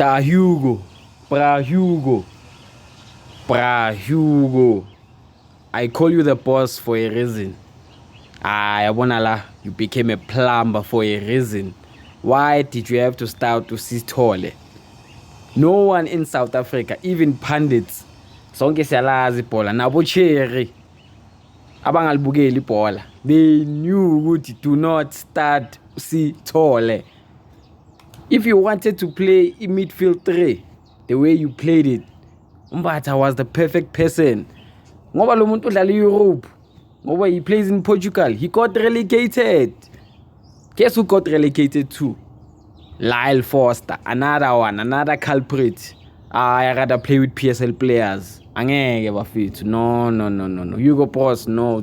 Bra Hugo. I call you the boss for a reason. Yabona la, you became a plumber for a reason. Why did you have to start to Sithole? No one in South Africa, even pundits, sonke siyalazi ibhola nabo Cherry abangalibukeli ibhola, they knew ukuthi do not start Sithole. If you wanted to play in midfield 3 the way you played it, Mbatha was the perfect person. Ngoba lo muntu udlala eEurope, ngoba he plays in Portugal, he got relegated. Guess who got relegated too? Lyle Foster, another culprit. I rather play with PSL players. Angeke bafethu. No. Hugo Boss, no.